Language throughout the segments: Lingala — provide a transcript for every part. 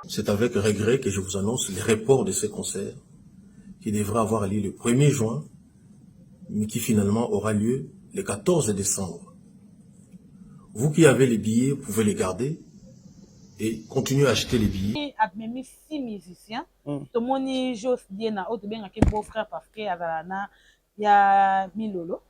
C'est avec regret que je vous annonce les reports de ces concerts qui devraient avoir lieu le 1er juin, mais qui finalement aura lieu le 14 décembre. Vous qui avez les billets, vous pouvez les garder et continuer à acheter les billets. Même 6 musiciens, tout le monde Jos Diena, autre bien que beau-frère parce que il y a Milolo.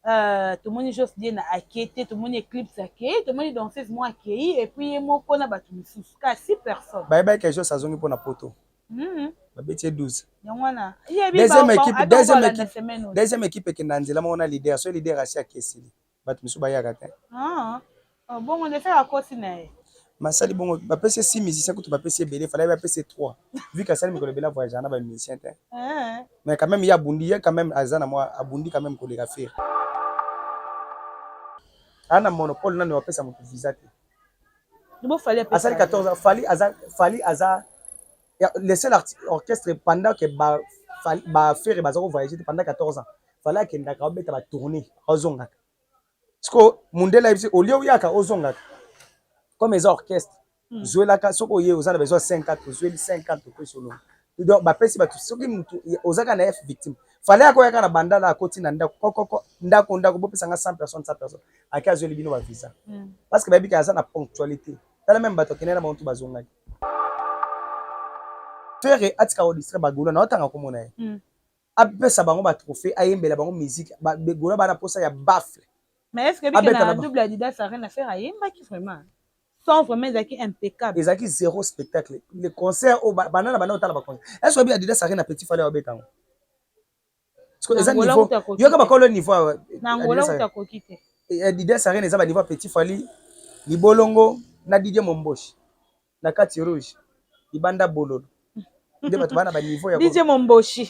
Tout le monde Jos Diena a quitté, tout le monde Eclipse a quitté, tout le monde danseuse moi accueilli et puis moi qu'on a battu sous 6 personnes. Bye bye que Jos azongi pour na poto. Babeti 12. Deuxième équipe qui nanzela mona leader, so leader asia kesili. Batu misu bayaka te. Bon on est fait à quoi siné. Masali bongo bapese 6 musiciens que tu bapese belé, fallait bapese 3. Vu que Sali Mikolo Bela voyage na ba musicien te. Mais quand même il y a Bundi, il y a quand même Azana moi Abundi quand même ko les faire. Ana monopole na ne bapesa mo visa te. Il fallait Asali 14 ans, fali aza le seul orchestre pendant que ba faire bazako voyager pendant 14 ans. Fallait que ndaka beta ba tourner ozonga. Parce que Mundela ibisi olio yaka ozonga. Comme les orchestres, jouer la carte, soko ye oza na besoin 50, jouer 50 pour solo. Donc ba pesi ba tout soki mutu ozaka na F victime. Fallait akoyaka na banda la koti na ndako ndako bopesa nga 100 personnes 100 personnes. Aka jouer libino ba visa. Parce que ba bika za na ponctualité. Tala même bato kenena bantu bazonga. Faire atika au district bagolo na otanga komona ye. Apesa bango ba trophée ayembela bango musique ba golo bana posa ya baffle. Mais est-ce que bika na double Adidas ça rien à faire ayemba qui vraiment sans vraiment impeccable. Ils ont zéro spectacle. Les concerts au banana otala ba concert. Est-ce que Adidas ça rien à petit fallait obetango. Parce que les niveau yo ka ba ko le niveau na ngola utakokite. Adidas ça rien ba niveau petit fallait libolongo na Didier Momboshi na kati rouge ibanda bololo. Nde bato bana ba niveau ya Didier Momboshi.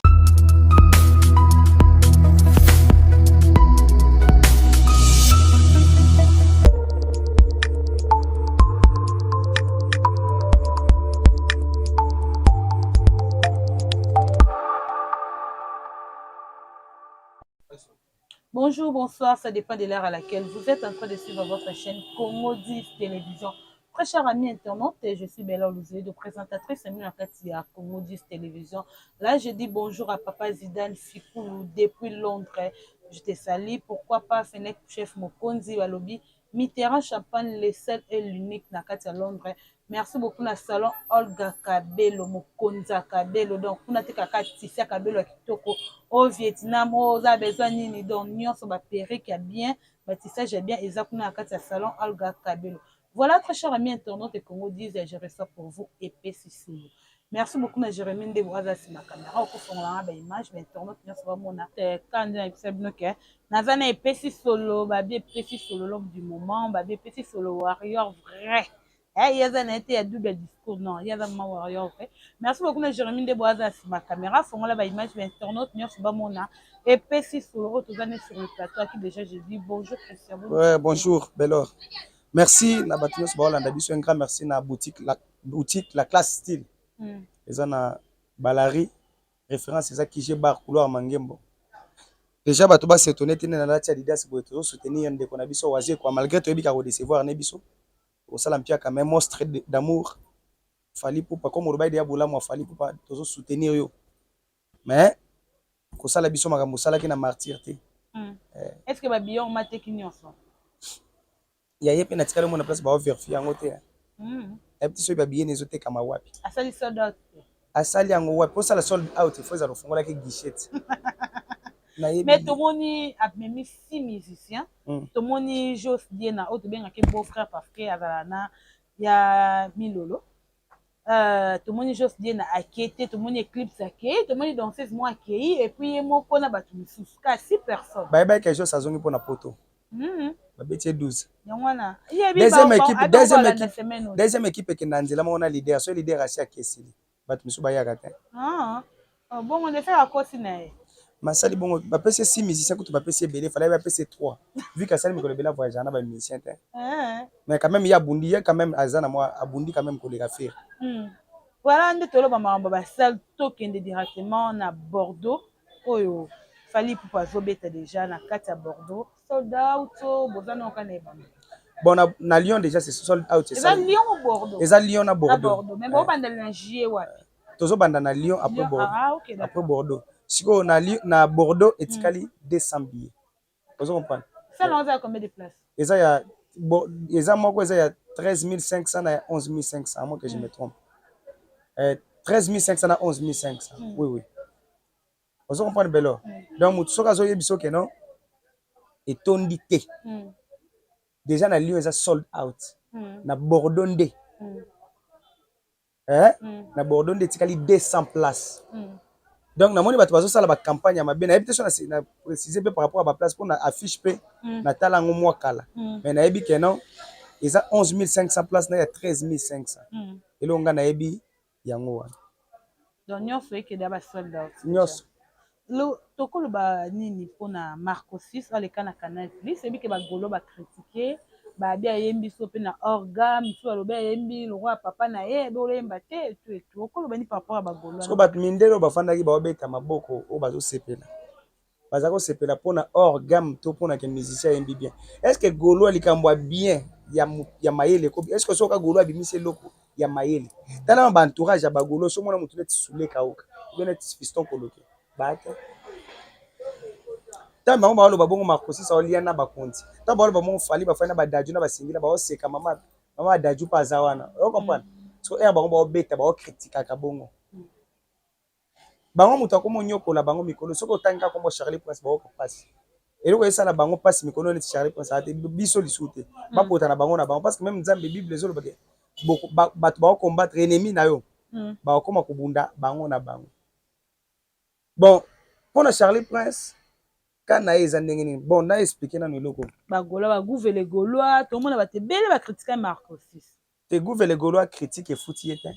Bonjour, bonsoir, ça dépend de l'heure à laquelle vous êtes en train de suivre votre chaîne Congo 10 Télévision. Très chers amis internautes, je suis Bella Louzé, de présentatrice Amina Katia Congo 10 Télévision. Là, je dis bonjour à Papa Zidane Fikoulou depuis Londres. Je te salue. Pourquoi pas Fenech Chef Mokonzi Walobi, Mitterrand Champagne, le seul et l'unique Nakatia Londres. Merci beaucoup na salon Olga Kabelo Mokonza Kabelo. Donc, on a été kaka Tissia Kabelo Kitoko au Vietnam. On a besoin nini donc nyon so ba perruque qui a bien, ba tissage bien exactement na Katia salon Olga Kabelo. Voilà, très chers amis internautes et Congo 10, je reçois pour vous épais Sissou. Merci beaucoup na Jérémy Ndeboaza sur ma caméra. Au fond, on a une image, mais internaute, nous sommes mon quand j'ai observé que Nazana épais solo, babi épais solo l'homme du moment, babi épais solo warrior vrai. Il y a un été à double discours, non, il y a un warrior vrai. Merci beaucoup na Jérémy Ndeboaza sur ma caméra. Fond, on a une image, mais internaute, nous sommes mon épais solo, tous années sur le plateau, qui déjà je dis bonjour Christian. Ouais, bonjour, Bellor. Merci na Batinos Baolanda biso un grand merci na boutique la classe style. Eza na Balari référence eza qui bar couloir Mangembo. Déjà bato ba s'étonner tene na lati Adidas bo to soutenir ndeko na biso waze quoi malgré to ebika ko décevoir na biso. Au salampia quand même monstre d'amour. Fali pour pas comme on ba dia bola mo fali pour pas to soutenir yo. Mais ko sala biso makambo sala ki na martyreté. Est-ce que ba bion ma technique il y a pe na tikala mo na place ba vérifier yango te. Et petit so ba bien ezote kama wapi. Asali sold out. Asali yango wapi pour ça la sold out il faut ça refongola ke guichette. Mais tout le monde a même 6 musiciens. Tout le monde Jos Diena, autre bien que beau-frère parce que il y a Milolo. Tout le monde Jos Diena a quitté, tout le monde Eclipse a quitté, tout le monde danseuse moi accueilli et puis moi qu'on a battu sous 6 personnes. Bye bye que Jos azongi pour na poto. Babeti 12. Deuxième équipe qui nanzela mona leader, so leader asia kesili. Batu misu bayaka te. Bon on est fait à quoi siné. Masali bongo bapese 6 musiciens que tu bapese belé, fallait bapese 3. Vu que Sali Mikolo Bela voyage na ba musicien te. Mais quand même il y a Bundi, il y a quand même Azana moi Abundi quand même ko les faire. Voilà nde tolo ba mamba ba salle tokende directement na Bordeaux. Oyo fali pour pas zobeta déjà na kati ya Bordeaux. Sold out bozana okana ebamba. Bon, na Lyon déjà, c'est sold out. C'est ça, Lyon ou Bordeaux? C'est ça, Lyon à À Bordeaux. Bordeaux. Mais bon, pendant le juillet, ouais. Toujours na Lyon après Bordeaux. Ah, ok, Après d'accord. Bordeaux. Si on a na Bordeaux, et tikali 200 billets. Vous comprenez? Ça, là, on a combien de places? Et ça, il y a, moi, il y a 13 500 et 11 500, à moins que je me trompe. 13 500 et 11 500. Oui, oui. Vous comprenez, Bello? Donc, ce que non, et tondité. Déjà, na Lyon, ils sold out. Na Bordeaux, na Bordeaux, tikali 200 places. Donc, na moni bato bazo sala ba campagne ya mabe na yebi te so na préciser par rapport à ba place pour na affiche pe na tala ngo mwa kala. Mais na yebi que non, ils ont 11 500 places na ya 13 500. Et là on ga na yebi yango wana. Donc nyonso eke da ba sold out. Nyonso. Lo tokolo ba nini pona Marco 6 aleka na Canal Plus ebi ke ba golo ba critiquer ba bia yembi so pe na orgam so aloba yembi le roi papa na ye do lemba te tout okolo ba ni par rapport à ba golo. So bat mindelo ba fandaki ba obeta maboko o bazo sepela. Bazako sepela pona orgam to pona ke musicien yembi bien. Est-ce que golo alikambwa bien ya mayele ko est-ce que soka golo abimise loko ya mayele. Tala ba entourage ya ba golo so mona mutu net soule kauka. Net fiston koloke. Bata tamba bango baolo babongo makosi sa olia na bakonti tamba baolo babongo fali bafana badaju na basingila baoseka mama daju pa zawana o comprendre so e bango baobeta baokritika ka bongo bango mutu akomo nyokola bango mikolo soko otanga kombo Charlie Prince baoko passe eloko esala bango passe mikolo neti Charlie Prince ate biso lisute bapota na bango parce que même Nzambe Bible ezolo bake bato bao combattre ennemi na yo baokoma kubunda bango na bango. Bon, pour le Charlie Prince, quand na eza ndenge nini bon na expliquer na eloko ba gola ba gouver les gaulois tout le monde ba te belle ba critiquer Marco 6 te gouver les gaulois critique et fouti était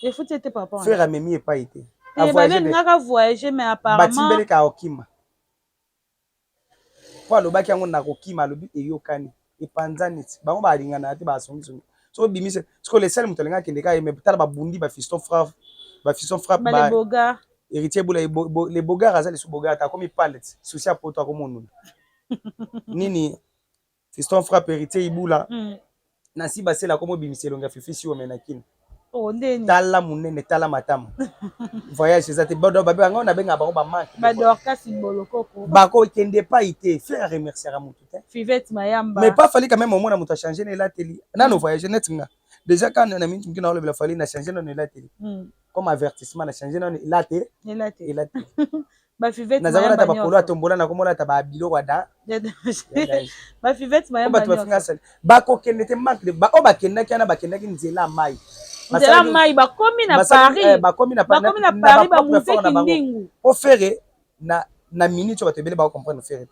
et fouti était par rapport faire amemi et pas été a voyager nga voyager mais apparemment batimbele ka okima kwa lobaki yango na kokima lobi eyokani epanzani bango ba lingana ate ba songiso so bimise parce le seul mutolenga kende ka mais tala ba bundi ba fiston frappe ba les boga héritier boula les bogards azali sous bogart a comme palette souci à poto comme on nini fiston frappe héritier ibula na si basela comme bimiselo nga fifi si o menakine oh ndeni tala munene tala matama voyage ezate bodo babe nga na benga ba manque ba dorka simboloko ko ba ko kende pas été faire remercier à mutu te Fivette Mayamba mais pas fallu quand même au moins na mutu changer la télé na no voyage net nga déjà quand on a mis qui na le fallu na changer na la télé comme avertissement na changer na la télé ba Fivette Mayamba na bakolo atombola na komola ta ba bilo wada ba Fivette Mayamba ba ko kende te manque ba o ba kenda kana ba kenda ki nzela mai nzela mai ba komi na Paris ba komi na Paris ba museki ndingu po faire na minute ba tebele ba comprendre faire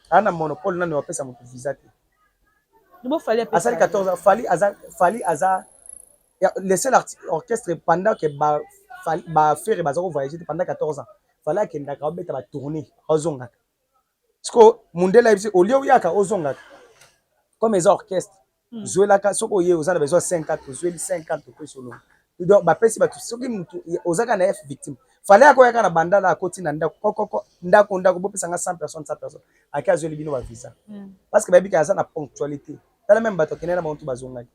ana monopole na ne wapesa mutu visa te Bo fallait asali 14 ans fali aza le seul orchestre pendant que ba faire bazako voyager pendant 14 ans fallait que ndaka obeta ba tourner ozongaka parce mundela ibisi olio yaka ozongaka comme les orchestres zoelaka soko ye ozana besoin 50 zoeli 50 ko solo donc ba pesi ba tout soki mutu ozaka na F victime fallait akoyaka na bandala akoti na ndako bopesa nga 100 personnes aka zoeli bino ba visa parce que ba bika za na ponctualité tala même bato kenena ba mutu bazongaki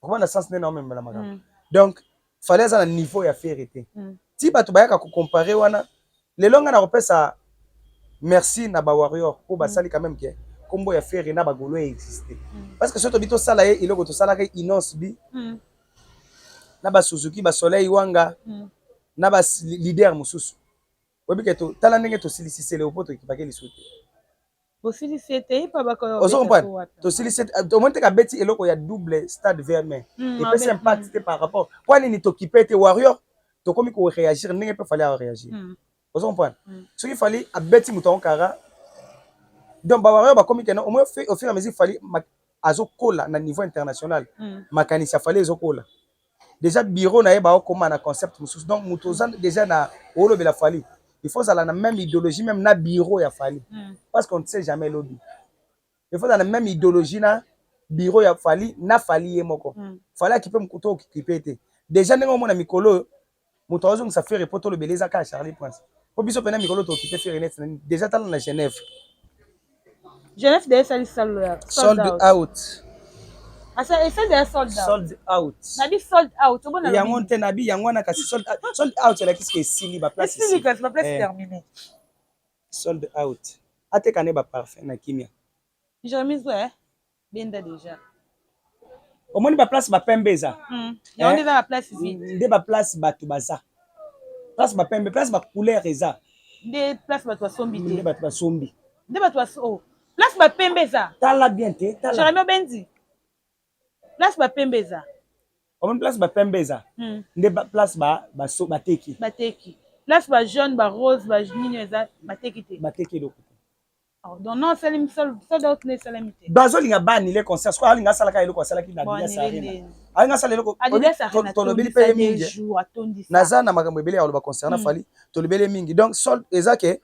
comment na sens nena même la magana donc fallait za na niveau ya fierté ti bato bayaka ko comparer wana le longa na repesa merci na ba warrior pour basali quand même que kombo ya faire na ba golo exister parce que surtout bito sala ye iloko to sala ka inonce bi na ba Suzuki ba Soleil wanga na ba leader mususu webi ke to tala ndenge to silisise le opoto ekipake lisute posilisete pa ba ko ozo comprendre to silisete to monte ka beti eloko ya double stade vermeil et peut s'impacter par rapport kwa nini to kipete warrior to komi ko réagir ndenge peut fallait réagir ozo comprendre ce qu'il fallait a beti muton kara donc ba warrior ba komi ke au moins au fur et à mesure fallait azo kola na niveau international makanisi fallait azo kola déjà bureau na ye ba okoma na concept mususu donc mutozan déjà na olo bela fallait il faut aller dans la même idéologie même na bureau ya fallait parce qu'on ne sait jamais lobby il faut dans la même idéologie na bureau ya fallait na fallait yemoko fallait qui peut mkuto okipete déjà ndenge mona mikolo muto azong sa faire poto le beleza ka Charlie Prince po biso pena mikolo to okipe faire net déjà tala na Genève Jeunesse de SL Sold out. Asa essaie de sold out. Sold out. Nabi sold out. Bon na yango te nabi yango na kasi sold out. Sold out la kiske sili ba place ici. Sili kasi ba place terminée. Sold out. Ate kane ba parfait na kimia. Jérémy Zoué benda déjà. Omoni ba place ba pembeza. Ya on est dans la place ici. Nde ba place batu baza. Place ba pembe, place ba couleur eza. Nde place batu ba sombi te. Nde batu ba sombi. Nde batu ba oh. Place ba pembeza. Tala bien te, tala. Jérémy Bendi. Place ba pembeza. Omoni place ba pembeza. Nde ba place ba teki. Ba teki. Place ba jaune, ba rose, ba nini eza ba teki te. Ba teki do. Donc non, c'est le seul d'autres ne c'est limité. Bazo linga bani le concert, quoi linga sala ka eloko sala ki na Adidas Arena. Alinga sala eloko. Adidas Arena. To lobeli pe mingi. Naza na makambo ebele ya loba concert na fali, to lobeli mingi. Donc sol ezake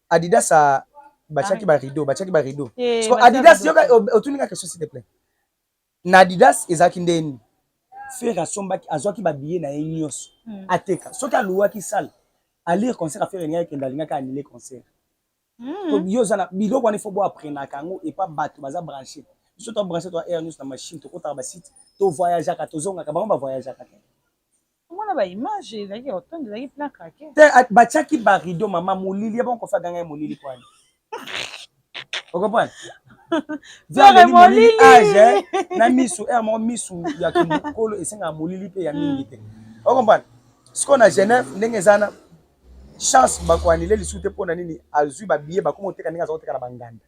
Adidas a bachaki ba rideau, bachaki ba rideau. Parce que Adidas yoka otuninga question s'il te plaît. Na Adidas ezaki ndeni. Faire asomba ki azwaki ba billet na enyos. Ateka. Soki aluwa ki sala. Ali concert a faire nya ke ndalinga ka annuler concert. Yo zana biloko wana faut boire prendre kango et pas battre baza brancher biso to brancher to air news na machine to kota ba site to voyager ka to zonga ka ba voyager ka mona ba image ezaki autant ezaki plan craqué te ba chaki ba rideau mama molili bon ko fa ganga molili kwani o comprendre Zare molili age na misu mo misu ya kimokolo esenga molili pe ya mingi te o comprendre ce qu'on a Genève ndenge zana chance bakwanile lisute pona nini azui ba billet ba komoteka ninga za koteka na banganda.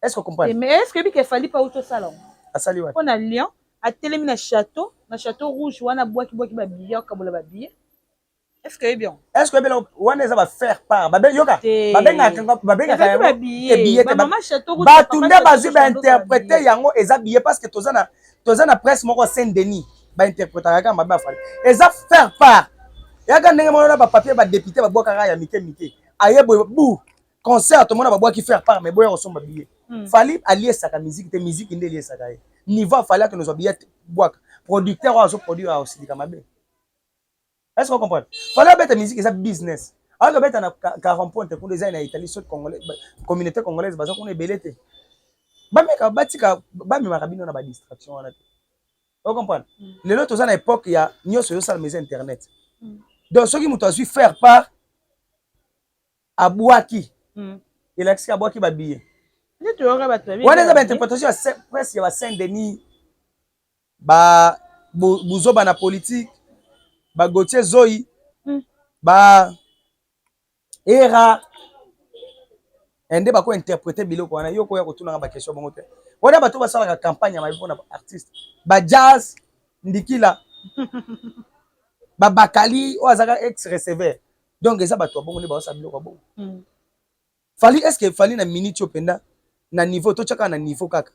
Est-ce que vous comprenez? Mais est-ce que bike fali pa auto salon? Asali wa. On a Lyon, a telemi na château rouge wana boaki ba billet ka bola ba billet. Est-ce que bien? Est-ce que bien wana za ba faire part ba ben yoka ba benga ka billet ba mama château rouge ba tunde bazui ba interpréter yango eza billet parce que tozana presse moko Saint-Denis ba interpréter ka ba fali. Eza faire part. Yaka ndenge mona ba papier ba député ba boka ya mike ayebo bu concert to mona ba boki faire part mais boya osomba billet fali allier saka musique te musique ndé lier saka niveau fali que nous billet boka producteur ozo produire aussi kamabe. Est-ce que vous comprenez? Fali beta musique c'est business alors beta na 40 points pour les na Italie sur congolais communauté congolaise baza ko belete ba meka batika ba mi makabino na ba distraction wana. Vous comprenez? Les autres aux à l'époque il y a nyoso yo sala maison internet. Donc, ceux qui m'ont su faire part à Bouaki, il a accès à Bouaki Babiye. On a une interprétation presque à Saint-Denis, Bouzoba na politique, Gauthier Zoï, Era, ende bako interpréter biloko wana yo ko ya kotuna ba question bango te. Wana bato basala ka campagne ya mabona artiste. Ba jazz ndikila. Bakali ou azaka ex receveur donc eza bato bongo ne ba sa biloko bongo fali est-ce que fali na minute openda na niveau to chaka na niveau kaka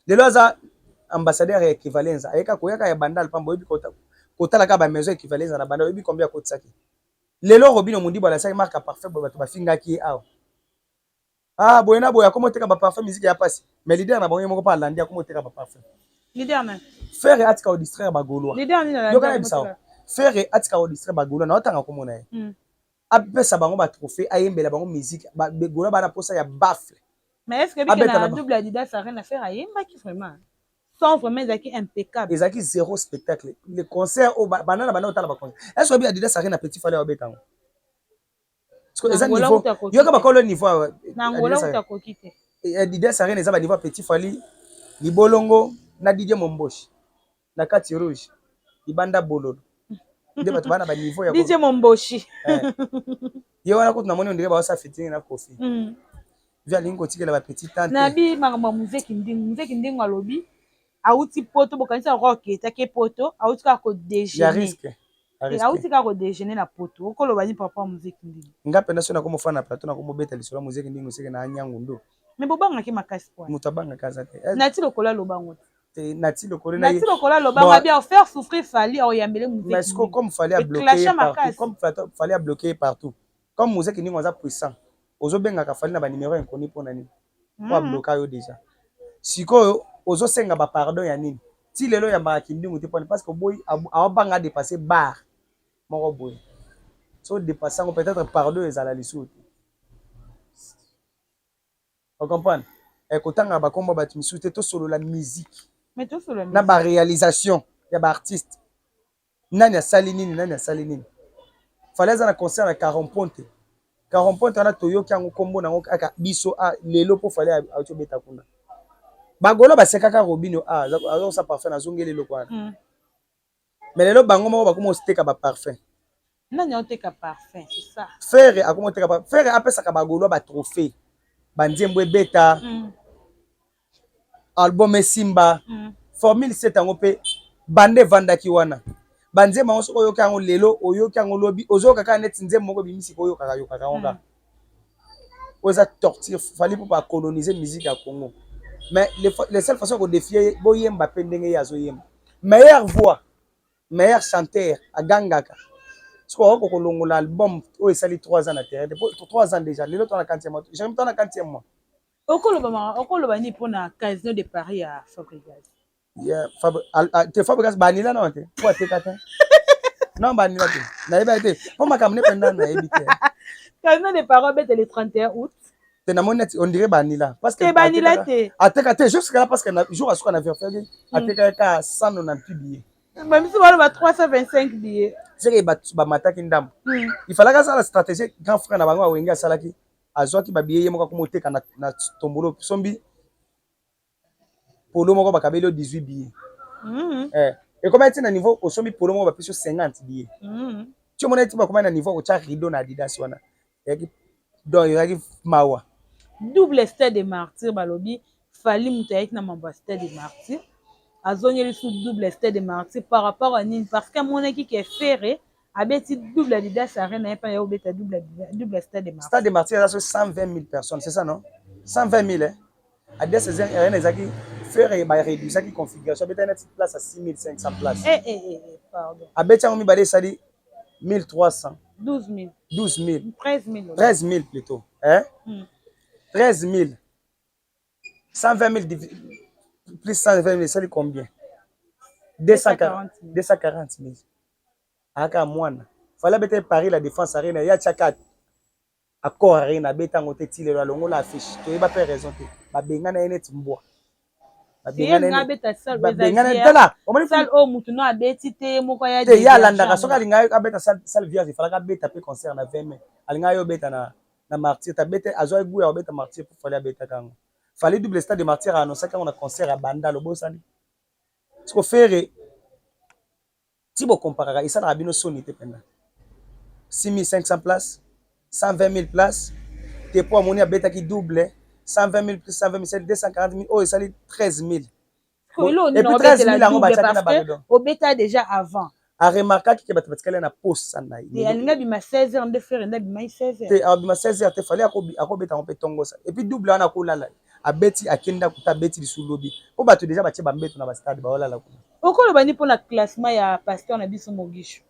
lelo aza ambassadeur ya équivalence ayeka koyaka ya bandal pambo yebi kotala ka ba maison équivalence na bandal yebi combien kotsaki lelo Robino Mundi bala sa marque parfait bato bafinga ki awa boyena boya komo teka ba parfait musique ya passe mais leader na bongo moko pa landia komo teka ba parfait leader na faire atika au distraire bagolo leader ni na faire atika au distraire bagolo na otanga komona apesa bango ba trophée ayembela bango musique bagolo bana posa ya baffle mais est-ce que bika na double Adidas Arena faire ayemba ki vraiment sans vraiment zaki impeccable ezaki zéro spectacle le concert au banana bana otala ba concert est-ce que Adidas Arena petit fallait obetango parce que eza niveau yoka bakolo niveau na ngola utakokite Adidas Arena eza ba niveau petit fallait libolongo na Didier Momboshi na kati rouge ibanda bololo nde bato bana ba niveau ya Didier Momboshi ye wana kutu na moni ndenge ba sa fitting na kofi via lingo tikela ba petit tante na bi makamba muzeki ndingo alobi auti poto bokanisa rock etake poto auti ka ko déjeuner ya risque auti ka ko déjeuner na poto okoloba ni papa muzeki ndingo ngape na sona komo fana plateau na komo beta lisolo muzeki ndingo seke na anyangu ndo mais bobanga ki makasi kwa mutabanga kaza te nati lokola lobango nati lokola lobango bien faire souffrir fali au yambele muzeki mais comme fallait bloquer partout comme fallait bloquer partout comme muzeki ndingo za puissant ozo benga ka fali na ba numéro inconnu pona nini pour bloquer yo déjà siko ozo senga ba pardon ya nini ti lelo ya ba kindingo te pona parce que boy awabanga dépasser bar moko boy so dépasser peut-être pardon ezala lisuti Vous comprenez? Et quand on a ba combat ba timisu te to solo la musique. Mais tout sur le Na ba réalisation ya ba artiste. Nani asali nini nani asali nini. Fallait za na concert à 40 ponte. 40 ponte na toyoki yango kombo nango aka biso a lelo po fallait auto beta kuna. Bagolo ba sekaka Robino a azo sa parfum na zongeli lelo kwana. Mais lelo bango moko ba komo steka ba parfum. Nani oteka parfum, c'est ça. Frère akomo teka ba frère apesa ka bagolo ba trophée. Bandiembo beta. Album Simba. Formule 7 yango pe bande vandaki wana. Bandiembo yango soko yoka yango lelo oyoka yango lobi ozoka ka net nzembo moko bimisi ko yoka yoka onga. Oza torture fallait pour pas coloniser musique à Congo. Mais les seules façons de défier boyemba pendenge ya zoyemba. Meilleure voix, meilleur chanteur à Gangaka. Ce qu'on a kolongo l'album o esali 3 ans à terre. Depuis 3 ans déjà, le temps na 40e mois. J'ai même temps na 40e mois. Okolo ni pona Casino de Paris à Fabregas. Yeah, Fabregas banila non te. Pour te kata. Non banila te. Na yeba te. Pour ma kamne pendant na yebite. Casino de Paris bête le 31 août. Te na monnet on dirait banila parce que banila te. Ateka jusqu'à là parce que jour à soir on avait fait ateka ka 190 billets. Même si on a 325 billets. C'est que ba mataki ndam. Il fallait que ça la stratégie grand frère na bango wenga salaki azwaki ba billet moko ko moteka na tombolo sombi polo moko bakabeli 18 billets. Et comment est-il na niveau au sombi polo moko ba plus 50 billets. Tu monais tu ba comment na niveau au cha rideau na Adidas wana. Yaki donc yaki mawa. Double stade de martyr balobi fali mutaik na mamba stade de martyr. Azongeli sous double stade de martyr par rapport à Nine parce que mon équipe qui est ferré abeti double Adidas arena et pas ya obeta double stade de martyr. Stade de martyr ça 120 000 personnes, c'est ça non? 120 000 hein. Adidas arena ezaki ferré ba réduit ça qui configuration beta net place à 6500 places. Pardon. Abeti on mi balé ça dit 1300. 12 000. 12 000. 13 000. 13 000 plutôt. Hein? 13 000. 120 000 plus 120 000, c'est combien? 240 000. Aka mwana. Fallait bete Paris la défense arena ya tchakat. Accord arena beta ngote tile la longo la affiche. Tu pas faire raison te. Ba bengana enet mboa. Ba bengana beta sal. Ba bengana tala. Sal o mutu no abeti te moko ya te ya landa soka linga abeta sal vierge fallait ka beta pe concert na 20 mai. Alinga yo beta na martyr ta beta azo egu ya beta martyr pour fallait beta kango. Fallait double stade de martyr annoncer quand on a concert à Banda le Bosani. Ce qu'on fait si vous comparez ça na bino soni te penda 6500 places 120 000 places te pour monnaie à beta qui double 120 000 plus 120 000 c'est 240 000 oh ça 13 000 et puis 13 000 en bas au beta déjà avant a remarqué que batikala na poste sana et alinga bima 16h de faire na bima 16h te a bima 16h te fallait akobeta on peut tongo ça et puis double ana ko lala abeti akenda kuta beti lisulubi po bato déjà batie bambeto na ba stade ba olala kuna okolo bani pour la classement ya pasteur na biso Mogisho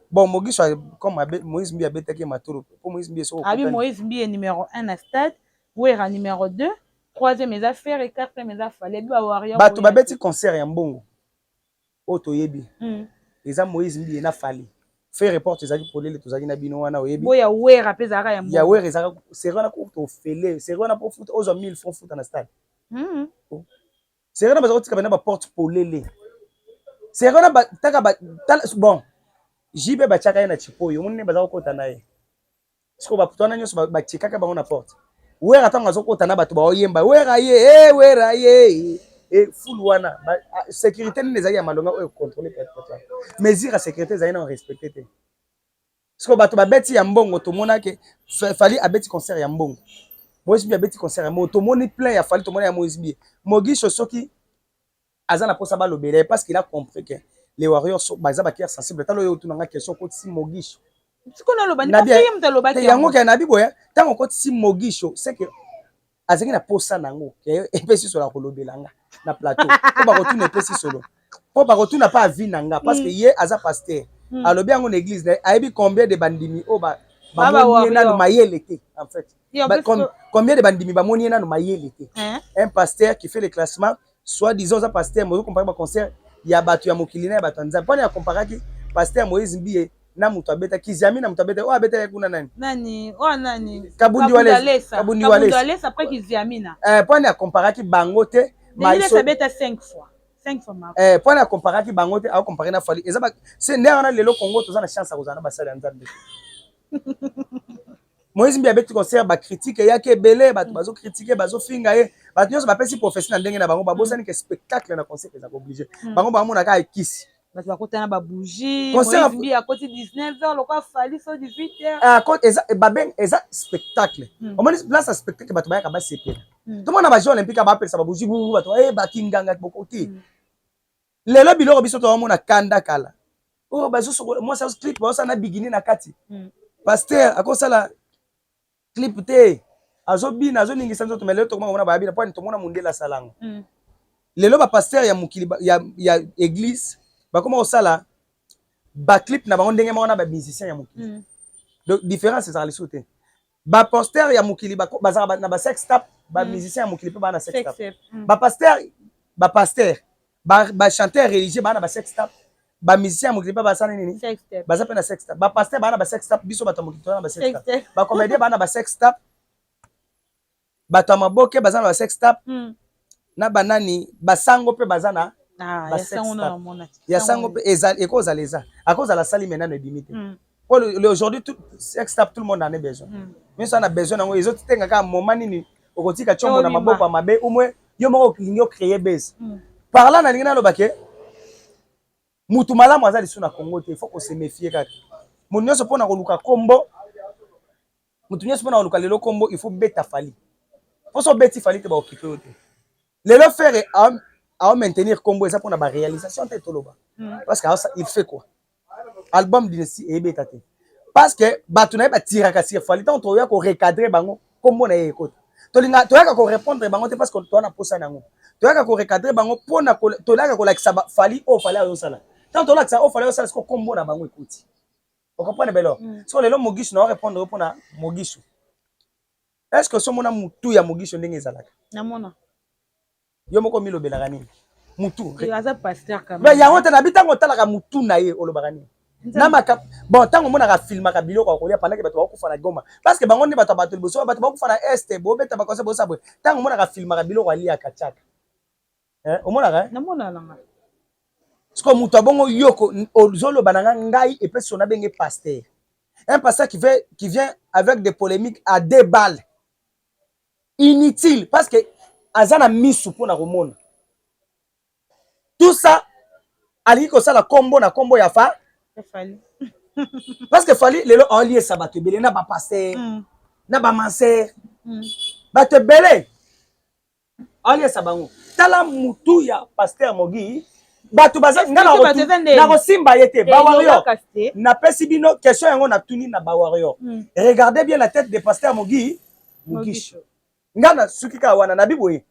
bon Mogisho comme Moïse Mbi abetaki matoro po Moïse Mbi so abi Moïse Mbi numéro 1 na stade Wera numéro 2 troisième mes affaires et quatrième mes affaires les deux warriors bato babeti concert ya mbongo oto yebi eza Moïse Mbi na fali fait report ezaki polele tozaki na bino wana oyebi boya Wera pezaka ya mbongo ya Wera ezaka c'est rona ko to fele c'est rona pour foot ozo 1000 francs foot na stade c'est rona bazoti kabana ba porte polele c'est rona ba taka ba bon jibe ba chaka na chipoyo munne bazaka kota naye siko ba putana nyoso ba chikaka bango na porte Wera tanga zokota na bato ba oyemba Wera ye Wera ye et full wana sécurité nezali ya malonga o contrôler peut-être mesure à sécurité zali na respecter te siko bato ba beti ya mbongo to mona ke fali abeti concert ya mbongo Moïse Mbi abeti concert ya mbongo to moni plein ya fali to mona ya Moïse Mbi Mogisho soki azana posa ba lobele parce qu'il a compris que les warriors sont baza ba cœur sensible talo yo tunanga question ko si Mogisho siko na lobani parce que mta lobaki yango ke na biboya tango ko si Mogisho c'est que azaki na posa nango ke epesi so la kolobelanga na plateau po ba retourner epesi solo po ba retourner pas vie nanga parce que ye aza pasteur alobi yango na église ayebi combien de bandimi o ba moni na no mayele te en fait combien de bandimi ba moni na no mayele te un pasteur qui fait le classement soit disons un pasteur mo comparer ba concert ya bato ya mokili na bato nza pona ya comparer ki pasteur Moïse Mbi na mutu abeta Kiziami na mutu abeta o abeta kuna nani nani o nani Kabundi Walesa après Kiziami na point ya comparaki bango te mais ça beta 5 fois ma point ya comparaki bango te a comparer na Fally eza ba c'est ndé on a lelo Congo toza na chance akozana basala nzambe Moïse Mbia beti concert ba critique ya ke belé bato bazo critiquer bazo finga ye bato nyonso bapesi professionnel ndenge na bango babosani ke spectacle na concert eza obligé bango bamona ka ekisi bato bakota na ba bougie Moïse Mbia akoti 19h lokwa Fally so 18h à côté eza babeng eza spectacle au moins place à spectacle bato bayaka ba sepela tout monde na ba jeux olympique ba apesa ba bougie bu bato ba kinganga bokoti lelo biloko biso to bamona kanda kala o bazo moi ça clip ba na bigini na kati pasteur akosala clip te azobina azoningisa nzoto mais lelo tokoma mona bayabina point tomona mundela salango lelo ba pasteur ya mukili ya église bakoma osala ba clip na bango ndenge mona ba musicien ya mukili donc différence ezali soute ba pasteur ya mukili bazaka na ba sex tap ba musicien ya mukili pe ba na sex tap ba pasteur ba chanteur religieux ba na ba sex tap ba musicien mokili pa basana nini baza pe na sex tap ba pasteur bana ba sex tap biso bato mokili na ba sex tap ba comédien bana ba sex tap bato maboke baza na ba sex tap na banani basango pe baza na ba sex tap ya sango pe ezali ekozala eza akozala sali menano ebimite pour aujourd'hui tout sex tap tout le monde en a besoin mais ça a besoin nango ezoti tenga ka moment nini okotika chombo na maboko mabe umwe yo moko kinyo créer base par là na ningina lobake mutu malamu azali suna Congo te il faut qu'on se méfie kaka mutu nyonso pona koluka kombo mutu nyonso pona koluka lelo kombo il faut beta Fally poso beti Fally te ba occuper te lelo faire à maintenir kombo ça pona ba réalisation te toloba parce que il fait quoi album dynastie et beta te parce que batu na ba tiraka sur Fally tant to ya ko recadrer bango kombo na ekota tolinga to ya ko répondre bango te parce que to na posa nango to ya ko recadrer bango pona to la ko like Fally o Fally ayo sala tant on a ça au fallait ça ce combo na bango écoute vous comprenez belo so lelo Mogishu na répondre pona Mogishu est-ce que so mona mutu ya Mogishu ndenge ezalaka na mona yo moko milo belaka nini mutu aza pasteur quand même ya honte na bitango talaka mutu na ye olobaka nini na maka bon tango mona ka filmaka biloko ko lia pendant que bato bakufa na Goma parce que bango ndi bato bato liboso bato bakufa na este bo beta bakose bo sabwe tango mona ka filmaka biloko alia kachaka o mona ka na mona langa ce que mutu abongo yoko ozolo bananga ngai et puis on a bengi pasteur un pasteur qui vient avec des polémiques à 2 balles inutile parce que azana misu pona romona tout ça ali ko sala combo na combo ya Fally parce que Fally lelo en lié sabato belé na ba pasteur na ba manser bato belé en lié sabango tala mutu ya pasteur Mogi bato baza na ko simba yete ba warrior na pesi bino question yango na tuni na ba warrior regardez bien la tête de pasteur Mogi ngana suki ka wana na biboye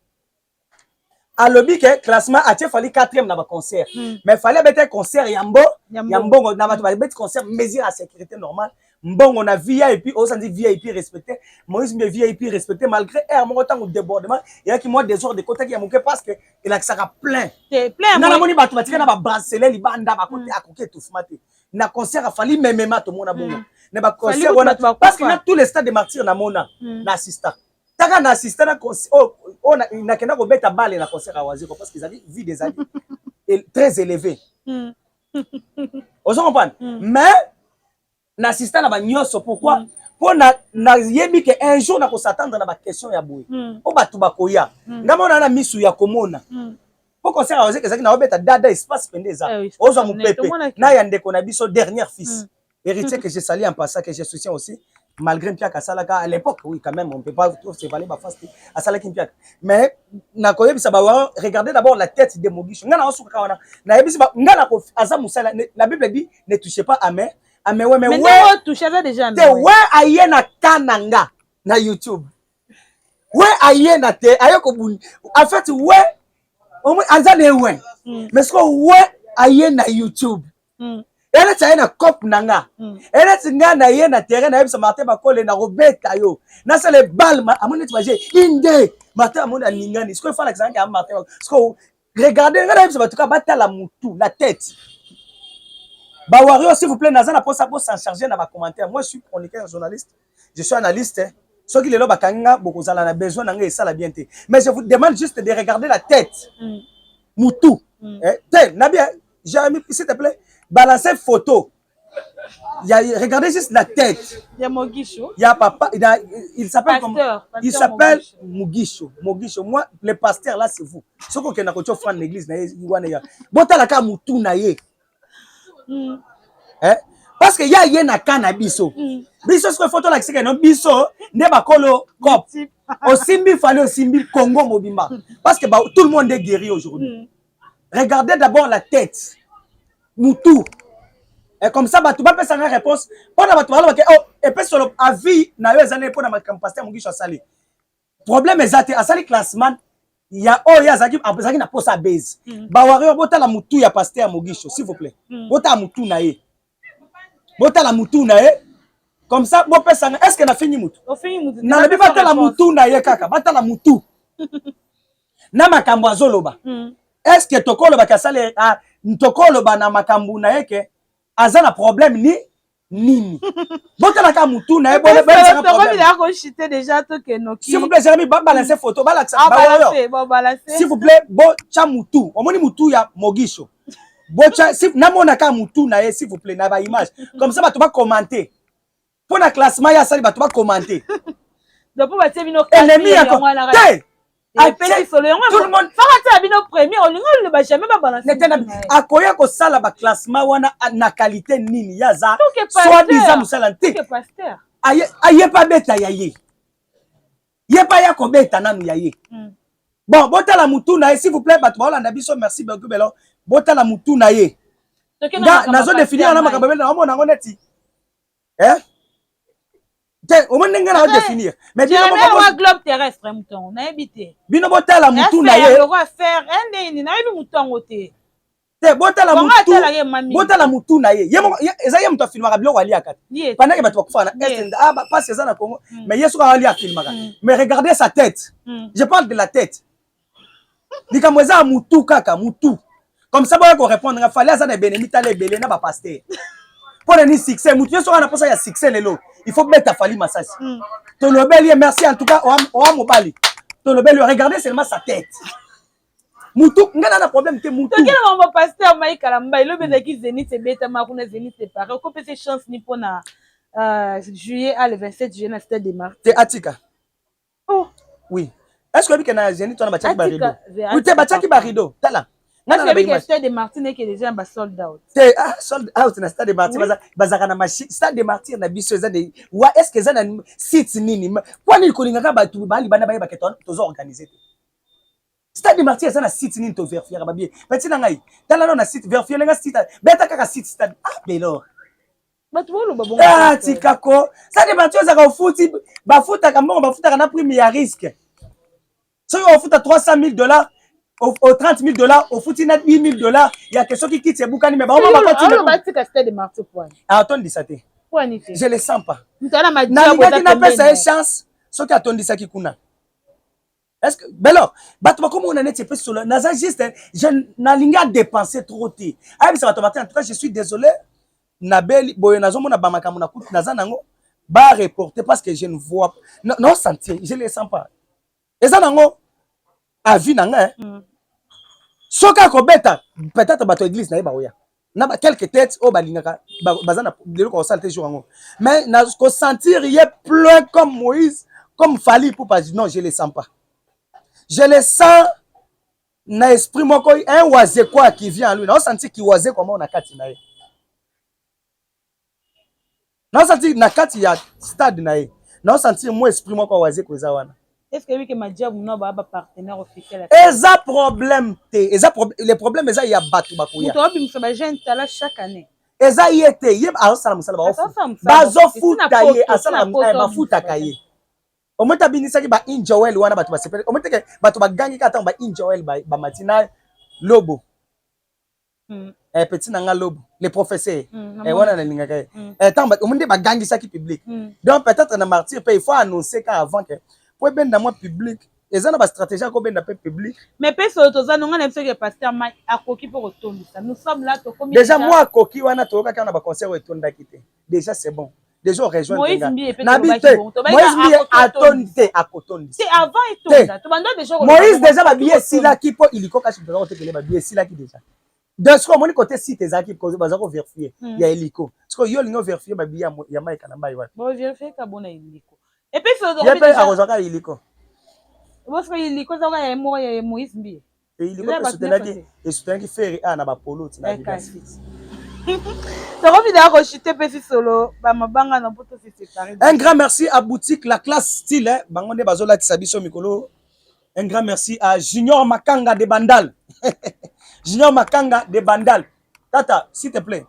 alobi ke classement atie Fally 4e na ba concert mais Fally bete concert yambo na bato ba bete concert mesure à sécurité normale mbongo na VIP osandi VIP respecté Moïse Mbia VIP respecté malgré air mo tango débordement il y a qui moi des heures de côté qui a manqué parce que il a que ça plein na moni bato batika na ba bracelet libanda ba côté à côté tout fumate na concert a Fally même to mona bongo na ba concert wana parce que na tous les stades de martyrs na mona na assistant taka na assistant na na kenda ko beta balle na concert a waziko parce qu'ils avaient vu des amis très élevés on comprend mais na assistant na ba nyonso pourquoi pour na yebi que un jour na ko s'attendre na ba question ya boye o batu bakoya ngamona na misu ya komona pour concert a waziko ezaki na obeta dada espace pendeza ozo mupepe na ya ndeko na biso dernier fils héritier que j'ai sali en passant que je soutiens aussi malgré Mpiaka Salaka à l'époque oui quand même on peut pas tout se valer ba fast à Salaka Mpiaka mais na koyebisa ba regardez d'abord la tête de Mogishu ngana osuka wana na yebisa ba ngana ko aza musala la Bible dit ne touchez pas à mais ouais mais ouais toucher ça déjà te ouais aye na kananga na YouTube ouais aye na te aye ko buni en fait ouais au moins anzane ouais mais ce que ouais aye na YouTube elle est na cop nanga elle est ngana ye na terrain na yebisa Martin Bakole na Robeta yo na ça les balles amone tibaje inde Martin amone alingani ce que fait l'exemple à Martin ce que regardez ngana yebisa batuka batala mutu la tête Bawario, s'il vous plaît, Nazana pour ça pour s'en charger dans les commentaires. Moi, je suis chroniqueur, journaliste. Je suis analyste. Ceux qui les lobes bakanga, beaucoup ça a besoin d'engager ça la bien. Mais je vous demande juste de regarder la tête. Moutou. Nabia, Jérémy, s'il te plaît, balancez photo. Regardez juste la tête. Il y a Mogisho. Il y a papa. Il s'appelle comment? Il s'appelle Mugisho. Mugisho. Moi, le pasteur là, c'est vous. Ce qu'on a fait faire l'église, bon, t'as la carte Moutou naïe. Parce que y a na kana biso. Biso ce photo là, c'est que non biso ne ba kolo cop. Au Simbi fallait au Simbi Congo Mobimba. Parce que tout le monde est guéri aujourd'hui. Regardez d'abord la tête. Moutou. Et comme ça, tu vas faire une réponse. Et puis sur l'avis, na yo ezane pour na pasteur Mugisho Sali. Problème est à Sali classement. Il y a Zaki na posa base. Bawario bota la Moutou ya pasteur Mugisho, s'il vous plaît. Bota la Moutou nae. Bota la Moutou nae. Comme ça, bon personne. Est-ce qu'elle a fini Moutou? Na le bata la Moutou nae kaka. Bata la Moutou. Na makambo azoloba. Est-ce que tokolo ba kasale tokolo ba na makambo nae ke azana problème ni nini? Bota la ka Moutou nae bon déjà to ke noki. S'il vous plaît, Jérémy, balancer photo, balancer. S'il vous plaît, bon cha Moutou. Omoni Moutou ya Mogisho. Bocha si namona ka Moutou nae s'il vous plaît na ba image. Comme ça tu vas commenter. Pour le classement ya sali tu vas commenter. Donc pour battre bino ennemi ya ko. Tout le monde fara bino premier on ne va jamais pas balancer. Akoya ko sala ba classement wana na qualité nini ya za. Soit disant musalanti. Pasteur. Aye pas beta yaye. Ye pas ya ko beta nanu yaye. Bon, bota la Moutou nae s'il vous plaît batu ba na biso merci beaucoup belo. Bota la Moutou nae. Nazo définir na makabebe na mona ngoneti. Au moins n'enga na définir. Mais bien on globe terrestre mouton, on a habité. Bino bota la Moutou nae. On va faire un ni na mouton côté. Bota la Moutou. Bota la Moutou nae. Eza yem to filmaka bilo wali akata. Pendant que batu bakufana passe ça na Congo. Mais yesu ka wali filmaka. Mais regardez sa tête. Je parle de la tête. Nikamweza Moutou kaka Moutou. Comme ça ba ko répondre nga fallait ça na benemi tale belé na ba pasteur. Pour le succès, Moutou so na posa ya succès lelo. Il faut mettre Fali Massasi. Tolobeli, merci en tout cas au Mobali. Tolobeli, regardez seulement sa tête. Moutou, il y a un problème que Moutou. Quel est mon pasteur Maï Kalamba? Il a dit que Zénith est bête, Marouna Zénith est pareil. On peut faire chance ni pour juillet à le 27 juillet à Stade de Martyrs. T'es Atika. Oh. Oui. Est-ce que tu as Zénith, tu as Bachaki Barido? Oui, tu as Bachaki Barido. T'as là. Est-ce que le Stade de Martyrs qui est déjà un sold out? Sold out na Stade de Martyrs. Bazaka na machine. Stade de Martyrs na biso ezane. Wa est-ce que ezana site nini? Kwa nini kolingaka batu bali bana baye baketo tozo organiser? Stade de Martyrs ezana site nini to vérifier ba bien. Petit na ngai. Tala na site vérifier nga site. Beta kaka site stade. Ah belo. Batu bolo babongo. Ah tikako. Stade de Martyrs ezaka ofuti ba futa kambongo ba futa kana prime ya risque. So on futa $300,000 au $30,000, au foot, $8,000, il y a quelque chose qui quitte ces boucans, mais on va continuer. Attends, dis ça. Je le sens pas. N'a pas sa chance, ce qui attend ça qui kuna. Est-ce que, ben alors, comment on en est peu sur le Naza juste, je n'ai dépenser trop tôt. Ah, mais ça va te matin. En tout cas, je suis désolé. Nabel, Boyenazo, mon abamakamona kout, Naza nango, ba reporter parce que je ne vois pas. Non, sentir, je le sens pas. Et ça nango. Avis nanga soka ko beta peut-être bato église na baoya na quelques têtes au balingaka bazana de ko salte jour ngo mais na ko sentir il est plein comme Moïse comme Fali pour pas dire non je le sens pas je le sens na esprit moko un oise quoi qui vient en lui na sentir qui oise comment na kati na ye na sentir na kati ya stade na ye na sentir moi esprit moko oise ko za wana. Est-ce que oui que Madjab n'a pas partenaire officiel? Eza problème te, eza les problèmes eza ya batu bakuya. Muto obi musaba jeune tala chaque année. Eza yete, yeb asala musala ba ofu. Bazo futa ye asala ba futa kaye. Ometa binisa ki ba injoel wana batu ba sepele. Ometa ke batu ba gangi ka tan ba injoel ba matina lobo. Petit nanga lobo, les professeurs. Wana na linga kaye. Tan ba omende ba gangi sa ki public. Donc peut-être na martyr il faut annoncer qu'avant que pour ben dans moi public eza na ba stratégie ko benda pe public. Mais pe so toza nonga na biso ke pasteur Mai akoki pour otondisa. Nous sommes là to comme Déjà moi akoki wana to ka na ba concert o etonda kité. Déjà c'est bon. Déjà on rejoint Moïse Mbié pe Moïse Mbié atonde akotondi. C'est avant etonda. To banda déjà Moïse déjà ba billet sila ki po iliko ka chipela ko tekele ba billet sila ki déjà. Dans ce moment côté site ezaki ko baza ko vérifier. Il y a iliko. Parce que yo lingo vérifier ba billet ya Mai kana ba yiwa. Bon vérifier ka bona iliko. Et puis so il y a pas arrosaka iliko. Parce que iliko za ya mo ya Moïse Mbié. Et iliko pe soutenaki et soutenaki faire na ba polo tina biga. Un grand merci à Boutique La Classe Style, hein. Bangonde Bazola Tisabiso Mikolo. Un grand merci à Junior Makanga de Bandal. Junior Makanga de Bandal. Tata, s'il te plaît,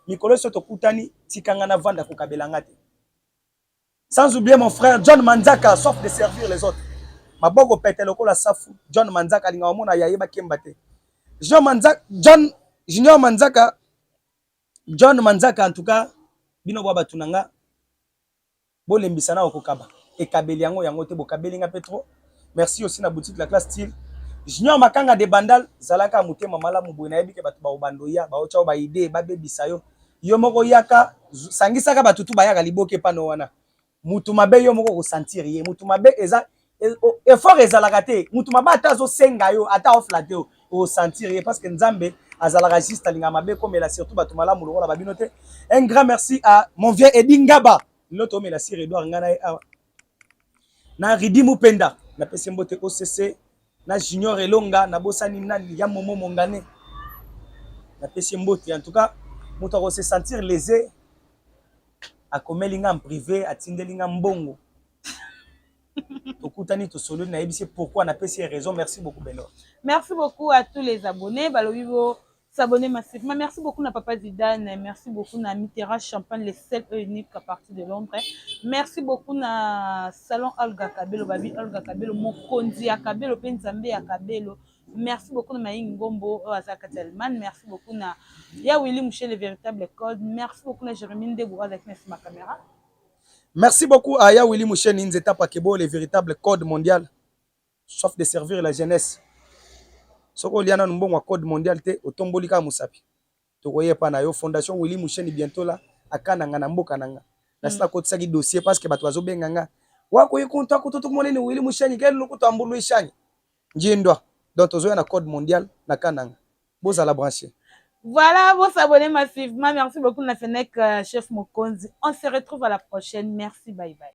Mikolo Soto Koutani, Tikangana Vanda Kokabelangate. Sans oublier mon frère John Manzaka, sauf de servir les autres. Ma bogo pète le la Safou. John Manzaka, Lingamona Yaïba Kembate. Junior Manzaka. John Manzaka en tout cas bino bwa batunanga bolembisana okokaba e kabeli yango te bokabeli nga petro. Merci aussi na boutique La Classe Style. Junior Makanga de Bandal zalaka mutema malamu boye na yebike batu ba obandoya ba ocha ba idée ba bebisa yo moko yaka sangisaka batutu bayaka liboke pano wana mutu mabe yo moko ko sentir ye mutu mabe eza effort ezalaka te mutu mabe atazo senga yo ata oflate yo o sentir ye parce que Nzambe azalaka juste alinga mabe comme la surtout batu malamu lokola babino te. Un grand merci à mon vieux Edingaba l'autre mais la sire Edouard ngana na Ridi Mupenda na pesi mbote OCC na Junior Elonga na bosani nani ya Momo Mongane na pesi mbote. En tout cas mutu ko se sentir lésé a komelinga en privé atindelinga mbongo okutani to solo na yebisi pourquoi na pesi raison. Merci beaucoup Beno. Merci beaucoup à tous les abonnés balobibo s'abonner massivement. Merci beaucoup à Papa Zidane, merci beaucoup à Mitterrand Champagne, les seul et unique à partir de Londres. Merci beaucoup à Salon Olga Kabelo, Babi Olga Kabelo, Mokondi à Kabelo, Penzambe à Kabelo. Merci beaucoup à Maïng Gombo, Azaka Telman. Merci beaucoup à Ya Willy Mouché, le véritable code. Merci beaucoup à Jérémine Deboura avec ma caméra. Merci beaucoup à Ya Willy Mouché, Ninzeta Pakebo, le véritable code mondial, sauf de servir la jeunesse. Soko liana mbongo code mondial te otombolika musapi to koye pa na yo fondation Willy Moucheni bientôt là akana ngana mboka nanga na sala ko tsaki dossier parce que bato bazo benganga wako yikunta ko to monene Willy Moucheni quel lokuto ambulu ishani njindwa donc tozo na code mondial na kananga boza la brancher. Voilà, vous s'abonnez massivement. Merci beaucoup na Fenech chef Mokonzi. On se retrouve à la prochaine. Merci, bye bye.